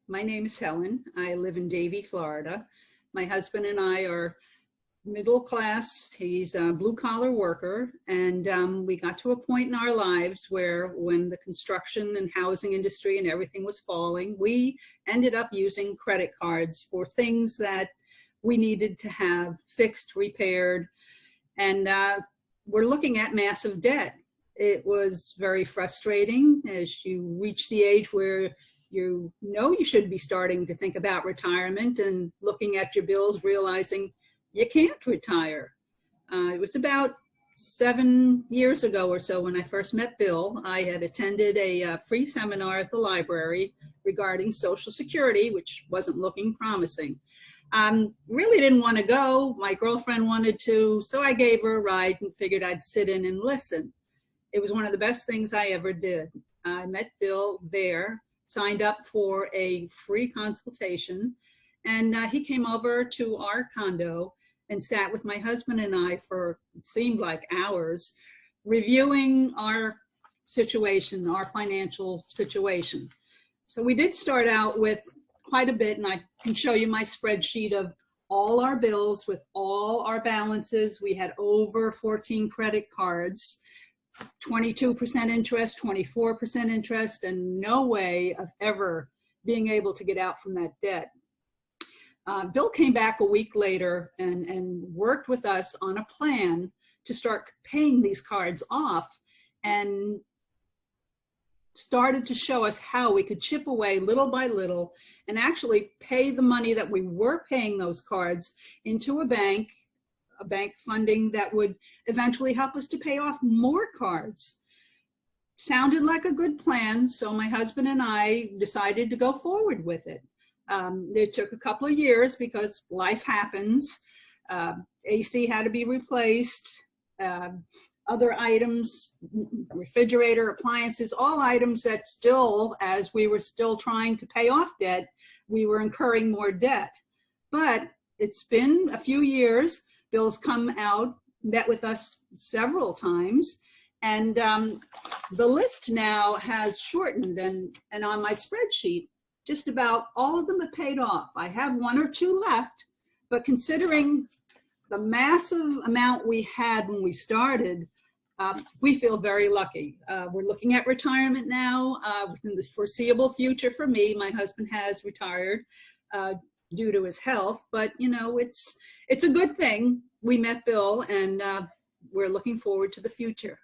My name is Helen. I live in Davie, Florida. My husband and I are middle class. He's a blue collar worker. And we got to a point in our lives where when the construction and housing industry and everything was falling, we ended up using credit cards for things that we needed to have fixed, repaired. And we're looking at massive debt. It was very frustrating as you reach the age where you know you should be starting to think about retirement and looking at your bills, realizing you can't retire. It was about 7 years ago or so when I first met Bill. I had attended a free seminar at the library regarding Social Security, which wasn't looking promising. Really didn't want to go. My girlfriend wanted to, so I gave her a ride and figured I'd sit in and listen. It was one of the best things I ever did. I met Bill there, signed up for a free consultation, and he came over to our condo and sat with my husband and I for, it seemed like hours, reviewing our situation, our financial situation. So we did start out with quite a bit, and I can show you my spreadsheet of all our bills with all our balances. We had over 14 credit cards, 22% interest, 24% interest, and no way of ever being able to get out from that debt. Bill came back a week later and worked with us on a plan to start paying these cards off, and started to show us how we could chip away little by little and actually pay the money that we were paying those cards into a bank funding that would eventually help us to pay off more cards. Sounded like a good plan, so my husband and I decided to go forward with it. It took a couple of years because life happens. AC had to be replaced. Other items, refrigerator, appliances, all items that still, as we were still trying to pay off debt, we were incurring more debt. But it's been a few years. Bill's come out, met with us several times, and the list now has shortened, and on my spreadsheet, just about all of them have paid off. I have one or two left, but considering the massive amount we had when we started, we feel very lucky. We're looking at retirement now within the foreseeable future. For me, my husband has retired due to his health, but you know, it's a good thing we met Bill, and we're looking forward to the future.